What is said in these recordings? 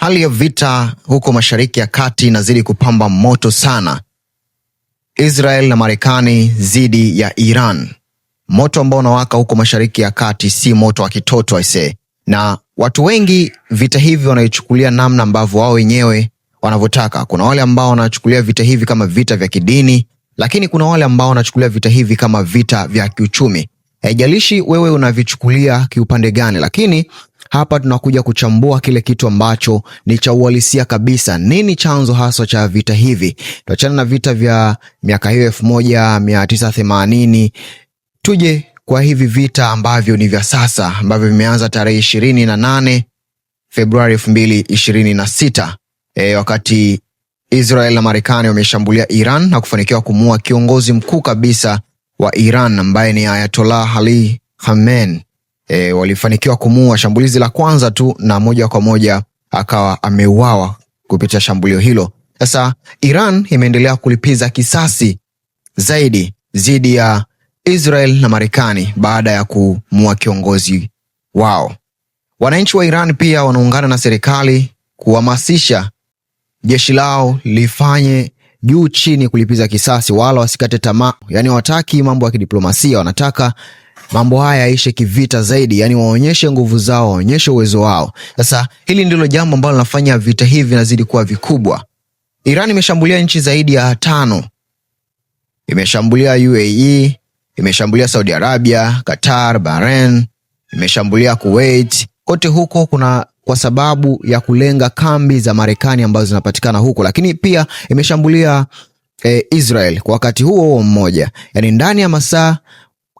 Hali ya vita huko Mashariki ya Kati inazidi kupamba moto sana. Israel na Marekani dhidi ya Iran. Moto ambao unawaka huko Mashariki ya Kati si moto wa kitoto aisee. Na watu wengi vita hivi wanaichukulia namna ambavyo wao wenyewe wanavyotaka. Kuna wale ambao wanachukulia vita hivi kama vita vya kidini, lakini kuna wale ambao wanachukulia vita hivi kama vita vya kiuchumi. Haijalishi wewe unavichukulia kiupande gani, lakini hapa tunakuja kuchambua kile kitu ambacho ni cha uhalisia kabisa. Nini chanzo hasa cha vita hivi? Tuachana na vita vya miaka hiyo 1980, tuje kwa hivi vita ambavyo ni vya sasa, ambavyo vimeanza tarehe 28 Februari 2026, wakati Israel na Marekani wameshambulia Iran na kufanikiwa kumuua kiongozi mkuu kabisa wa Iran ambaye ni Ayatollah Ali Khamenei. Walifanikiwa kumuua shambulizi la kwanza tu, na moja kwa moja akawa ameuawa kupitia shambulio hilo. Sasa Iran imeendelea kulipiza kisasi zaidi dhidi ya Israel na Marekani baada ya kumuua kiongozi wao. Wananchi wa Iran pia wanaungana na serikali kuhamasisha jeshi lao lifanye juu chini kulipiza kisasi, wala wasikate tamaa. Yani hawataki mambo ya kidiplomasia, wanataka mambo haya yaishe kivita zaidi, yani waonyeshe nguvu zao, waonyeshe uwezo wao. Sasa hili ndilo jambo ambalo linafanya vita hivi vinazidi kuwa vikubwa. Iran imeshambulia nchi zaidi ya 5. Imeshambulia UAE, imeshambulia Saudi Arabia, Qatar, Bahrain, imeshambulia Kuwait. Kote huko kuna kwa sababu ya kulenga kambi za Marekani ambazo zinapatikana huko, lakini pia imeshambulia Israel kwa wakati huo mmoja. Yani ndani ya masaa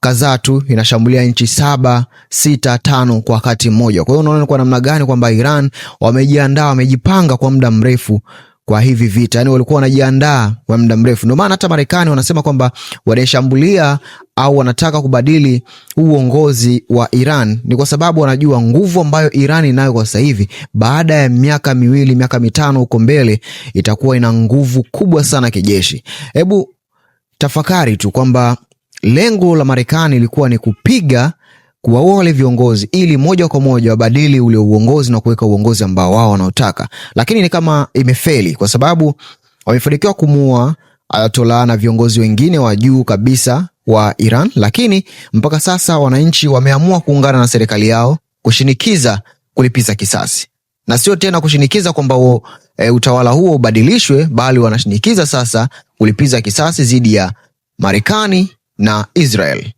kadhaa tu inashambulia nchi 7, 6, 5 kwa wakati mmoja. Kwa hiyo unaona kwa namna gani kwamba Iran wamejiandaa, wamejipanga kwa muda mrefu kwa hivi vita. Yani walikuwa wanajiandaa kwa muda mrefu. Ndio maana hata Marekani wanasema kwamba wanashambulia au wanataka kubadili uongozi wa Iran ni kwa sababu wanajua nguvu ambayo Iran inayo kwa sasa hivi, baada ya miaka 2, miaka 5 huko mbele itakuwa ina nguvu kubwa sana kijeshi. Hebu tafakari tu kwamba lengo la Marekani ilikuwa ni kuwaua wale viongozi ili moja kwa moja wabadili ule uongozi na kuweka uongozi ambao wao wanaotaka. Lakini ni kama imefeli, kwa sababu wamefanikiwa kumuua Ayatollah na viongozi wengine wa juu kabisa wa Iran, lakini mpaka sasa wananchi wameamua kuungana na serikali yao kushinikiza kulipiza kisasi. Na sio tena kushinikiza kwamba utawala huo ubadilishwe, bali wanashinikiza sasa kulipiza kisasi dhidi ya Marekani na Israel.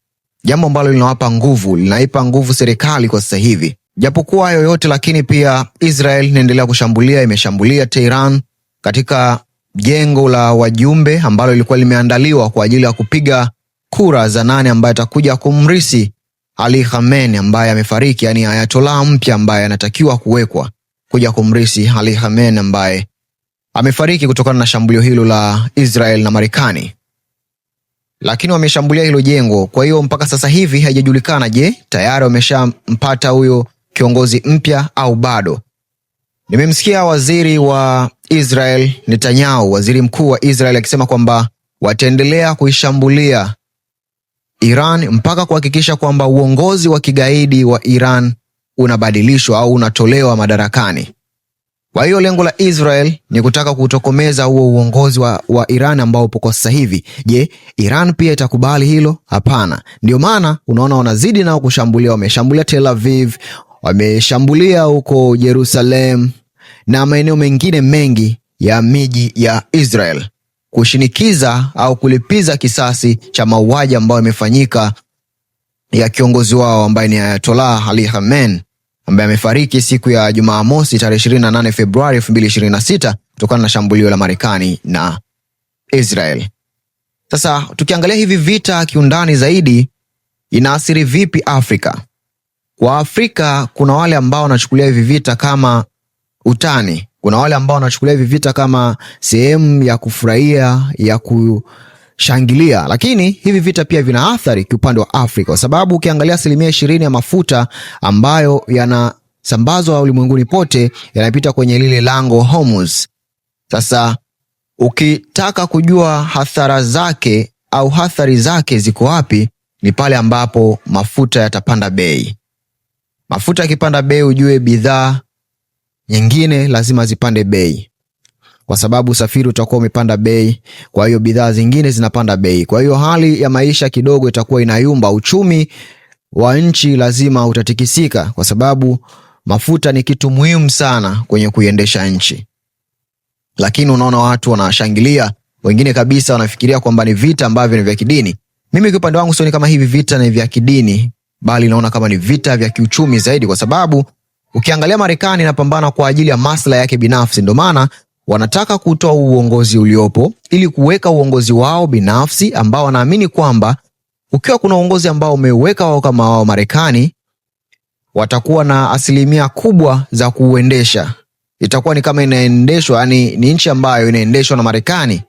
Jambo ambalo linaipa nguvu serikali kwa sasa hivi. Japokuwa yoyote, lakini pia Israel inaendelea kushambulia, imeshambulia Tehran katika jengo la wajumbe ambalo lilikuwa limeandaliwa kwa ajili ya kupiga kura za nani ambaye atakuja kumrisi Ali Khamenei ambaye amefariki, yani Ayatollah mpya ambaye anatakiwa kuwekwa kuja kumrisi Ali Khamenei ambaye amefariki kutokana na shambulio hilo la Israel na Marekani. Lakini wameshambulia hilo jengo. Kwa hiyo mpaka sasa hivi haijajulikana, je, tayari wameshampata huyo kiongozi mpya au bado. Nimemsikia waziri wa Israel Netanyahu, waziri mkuu wa Israel, akisema kwamba wataendelea kuishambulia Iran mpaka kuhakikisha kwamba uongozi wa kigaidi wa Iran unabadilishwa au unatolewa madarakani. Kwa hiyo lengo la Israel ni kutaka kutokomeza huo uongozi wa Iran ambao upo kwa sasa hivi. Je, Iran pia itakubali hilo? Hapana. Ndio maana unaona wanazidi nao kushambulia. Wameshambulia Tel Aviv, wameshambulia huko Jerusalem na maeneo mengine mengi ya miji ya Israel, kushinikiza au kulipiza kisasi cha mauaji ambayo yamefanyika ya kiongozi wao ambaye ni Ayatollah Ali Khamenei ambaye amefariki siku ya Jumamosi tarehe 28 Februari 2026 kutokana na shambulio la Marekani na Israel. Sasa tukiangalia hivi vita kiundani zaidi, inaathiri vipi Afrika? Kwa Afrika kuna wale ambao wanachukulia hivi vita kama utani. Kuna wale ambao wanachukulia hivi vita kama sehemu ya kufurahia, ya kushangilia. Lakini hivi vita pia vina athari kiupande wa Afrika, kwa sababu ukiangalia 20% ya mafuta ambayo yanasambazwa ulimwenguni pote yanapita kwenye lile lango Hormuz. Sasa ukitaka kujua hasara zake au athari zake ziko wapi, ni pale ambapo mafuta yatapanda bei. Mafuta yakipanda bei, ujue bidhaa nyingine lazima zipande bei, kwa sababu usafiri utakuwa umepanda bei, kwa hiyo bidhaa zingine zinapanda bei. Kwa hiyo hali ya maisha kidogo itakuwa inayumba, uchumi wa nchi lazima utatikisika, kwa sababu mafuta ni kitu muhimu sana kwenye kuiendesha nchi. Lakini unaona watu wanashangilia, wengine kabisa wanafikiria kwamba ni vita ambavyo ni vya kidini. Mimi kwa upande wangu sioni kama hivi vita ni vya kidini, bali naona kama ni vita vya kiuchumi zaidi, kwa sababu ukiangalia Marekani inapambana kwa ajili ya maslahi yake binafsi. Ndio maana wanataka kutoa uongozi uliopo ili kuweka uongozi wao binafsi, ambao wanaamini kwamba ukiwa kuna uongozi ambao umeweka wao kama wao Marekani, watakuwa na asilimia kubwa za kuuendesha. Itakuwa ni kama inaendeshwa, yani ni nchi ambayo inaendeshwa na Marekani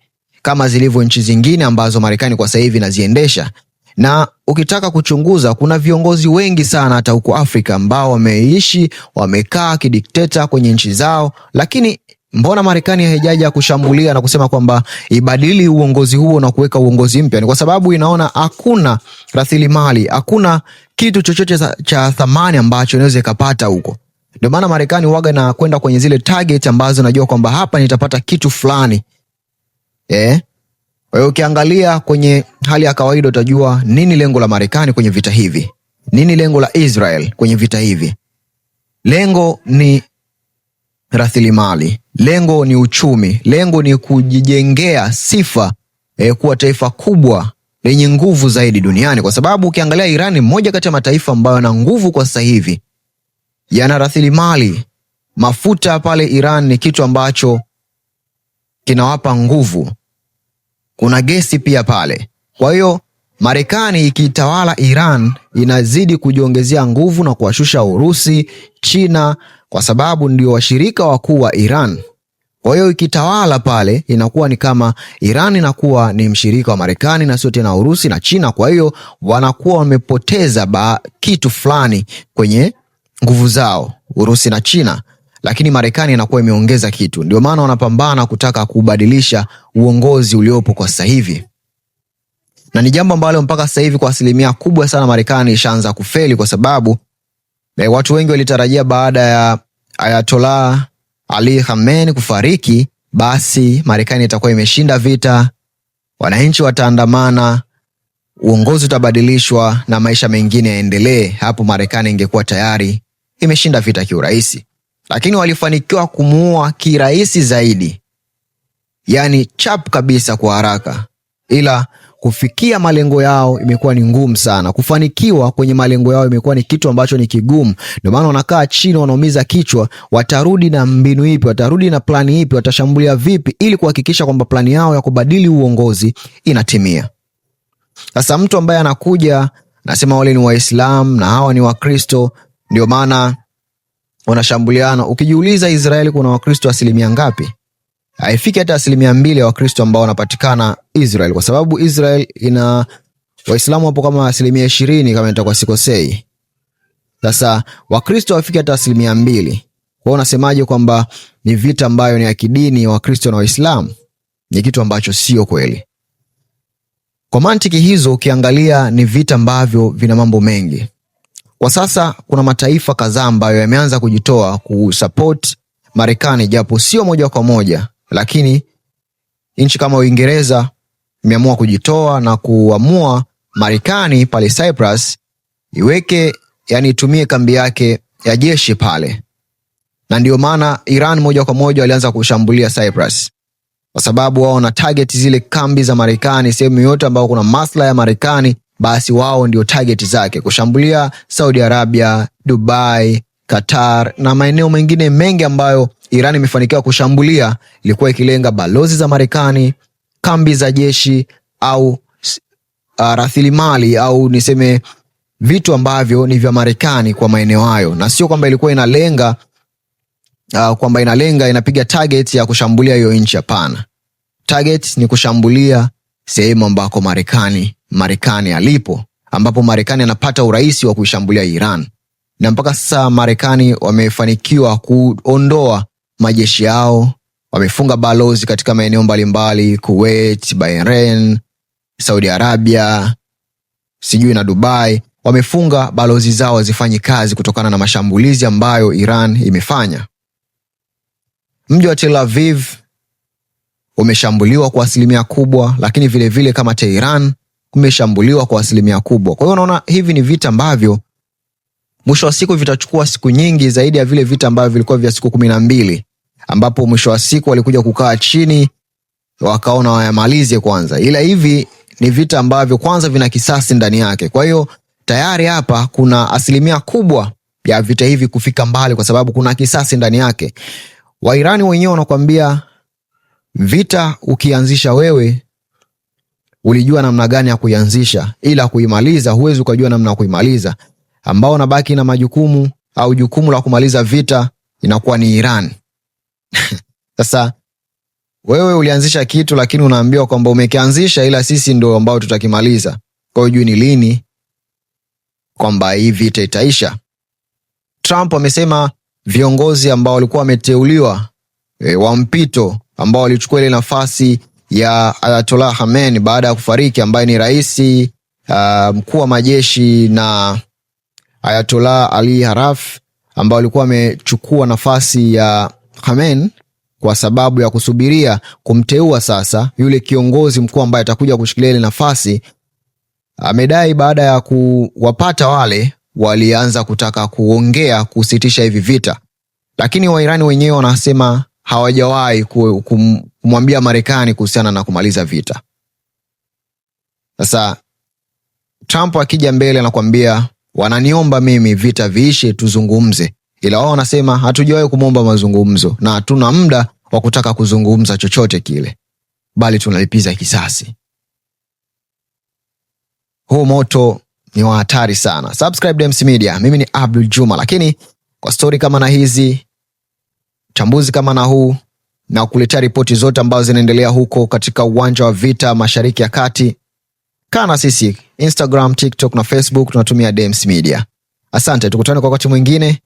kama zilivyo nchi zingine ambazo Marekani kwa sasa hivi inaziendesha. Na ukitaka kuchunguza, kuna viongozi wengi sana hata huko Afrika ambao wameishi, wamekaa kidikteta kwenye nchi zao, lakini mbona Marekani haijaja kushambulia na kusema kwamba ibadili uongozi huo na kuweka uongozi mpya? Ni kwa sababu inaona hakuna rasilimali, hakuna kitu chochote cha thamani ambacho inaweza ikapata huko. Ndio maana Marekani huaga na kwenda kwenye zile target ambazo najua kwamba hapa nitapata kitu fulani. Kwa hiyo ukiangalia kwenye hali ya kawaida utajua nini lengo la Marekani kwenye vita hivi. Nini lengo la Israel kwenye vita hivi? Lengo ni rasilimali, lengo ni uchumi, lengo ni kujijengea sifa kuwa taifa kubwa lenye nguvu zaidi duniani, kwa sababu ukiangalia Iran ni moja kati ya mataifa ambayo yana nguvu kwa sasa hivi. Yana rasilimali, mafuta pale Iran ni kitu ambacho kinawapa nguvu. Kuna gesi pia pale. Kwa hiyo Marekani ikitawala Iran inazidi kujiongezea nguvu na kuwashusha Urusi, China, kwa sababu ndio washirika wakuu wa Iran. Kwa hiyo ikitawala pale inakuwa ni kama Iran inakuwa ni mshirika wa Marekani na sio tena Urusi na China. Kwa hiyo wanakuwa wamepoteza kitu fulani kwenye nguvu zao, Urusi na China, lakini Marekani inakuwa imeongeza kitu. Ndio maana wanapambana kutaka kubadilisha uongozi uliopo kwa sasa hivi. Na ni jambo ambalo mpaka sasa hivi kwa asilimia kubwa sana Marekani ishaanza kufeli, kwa sababu watu wengi walitarajia baada ya Ayatollah Ali Khamenei kufariki, basi Marekani itakuwa imeshinda vita, wananchi wataandamana, uongozi utabadilishwa na maisha mengine yaendelee. Hapo Marekani ingekuwa tayari imeshinda vita kiurahisi. Lakini walifanikiwa kumuua kirahisi zaidi, yani chap kabisa, kwa haraka. Ila kufikia malengo yao imekuwa ni ngumu sana. Kufanikiwa kwenye malengo yao imekuwa ni kitu ambacho ni kigumu. Ndio maana wanakaa chini, wanaumiza kichwa, watarudi na mbinu ipi, watarudi na plani ipi, watashambulia vipi ili kuhakikisha kwamba plani yao ya kubadili uongozi inatimia. Sasa mtu ambaye anakuja nasema wale ni Waislamu na hawa ni Wakristo, ndio maana wanashambuliana. Ukijiuliza Israeli kuna Wakristo asilimia ngapi? Haifiki hata 2% ya Wakristo ambao wanapatikana Israel, kwa sababu Israel ina Waislamu hapo kama 20% kama nitakuwa sikosei. Sasa Wakristo hawafiki hata 2%. Kwa hiyo unasemaje kwamba ni vita ambayo ni ya kidini ya Wakristo na Waislamu? Ni kitu ambacho sio kweli. Kwa mantiki hizo ukiangalia ni vita ambavyo vina mambo mengi. Kwa sasa kuna mataifa kadhaa ambayo yameanza kujitoa kusupport Marekani, japo sio moja kwa moja, lakini nchi kama Uingereza imeamua kujitoa na kuamua Marekani pale Cyprus iweke, yani itumie kambi yake ya jeshi pale. Na ndio maana Iran moja kwa moja walianza kushambulia Cyprus, kwa sababu wao na target zile kambi za Marekani. Sehemu yote ambayo kuna maslahi ya Marekani, basi wao ndio target zake. Kushambulia Saudi Arabia, Dubai, Qatar na maeneo mengine mengi ambayo Iran imefanikiwa kushambulia, ilikuwa ikilenga balozi za Marekani, kambi za jeshi au rasilimali au niseme vitu ambavyo ni vya Marekani kwa maeneo hayo. Na sio kwamba ilikuwa inalenga kwamba inapiga target ya kushambulia hiyo nchi, hapana. Target ni kushambulia sehemu ambako Marekani alipo, ambapo Marekani anapata urahisi wa kuishambulia Iran. Na mpaka sasa Marekani wamefanikiwa kuondoa majeshi yao, wamefunga balozi katika maeneo mbalimbali, Kuwait, Bahrain, Saudi Arabia, sijui na Dubai. Wamefunga balozi zao zifanye kazi kutokana na mashambulizi ambayo Iran imefanya. Mji wa Tel Aviv umeshambuliwa kwa asilimia kubwa, lakini vile vile kama Tehran kumeshambuliwa kwa asilimia kubwa. Kwa hiyo unaona hivi ni vita ambavyo mwisho wa siku vitachukua siku nyingi zaidi ya vile vita ambavyo vilikuwa vya siku 12, ambapo mwisho wa siku walikuja kukaa chini wakaona wayamalize kwanza. Ila hivi ni vita ambavyo kwanza vina kisasi ndani yake. Kwa hiyo tayari hapa kuna asilimia kubwa ya vita hivi kufika mbali kwa sababu kuna kisasi ndani yake. Wairani wenyewe wanakuambia vita ukianzisha wewe ulijua namna gani ya kuianzisha, ila kuimaliza huwezi ukajua namna ya kuimaliza. Ambao wanabaki na majukumu au jukumu la kumaliza vita inakuwa ni Iran. Sasa wewe ulianzisha kitu lakini unaambiwa kwamba umekianzisha ila sisi ndio ambao tutakimaliza. Kwa hiyo ni lini kwamba hii vita itaisha? Trump amesema viongozi ambao walikuwa wameteuliwa wa mpito ambao walichukua ile nafasi ya Ayatollah Khamenei baada ya kufariki, ambaye ni rais mkuu wa majeshi, na Ayatollah Ali Haraf ambao walikuwa wamechukua nafasi ya Khamenei kwa sababu ya kusubiria kumteua sasa yule kiongozi mkuu ambaye atakuja kushikilia ile nafasi. Amedai baada ya kuwapata wale walianza kutaka kuongea kusitisha hivi vita, lakini Wairani wenyewe wanasema hawajawahi kumwambia Marekani kuhusiana na kumaliza vita. Sasa Trump akija mbele anakuambia wananiomba mimi vita viishe tuzungumze, ila wao wanasema hatujawahi kumwomba mazungumzo na hatuna muda wa kutaka kuzungumza chochote kile, bali tunalipiza kisasi. Huu moto ni wa hatari sana. Subscribe Dems Media. Mimi ni Abdul Juma, lakini kwa story kama na hizi, chambuzi kama na huu, na kuletea ripoti zote ambazo zinaendelea huko katika uwanja wa vita Mashariki ya Kati, kana sisi Instagram, TikTok na Facebook tunatumia Dems Media. Asante, tukutane kwa wakati mwingine.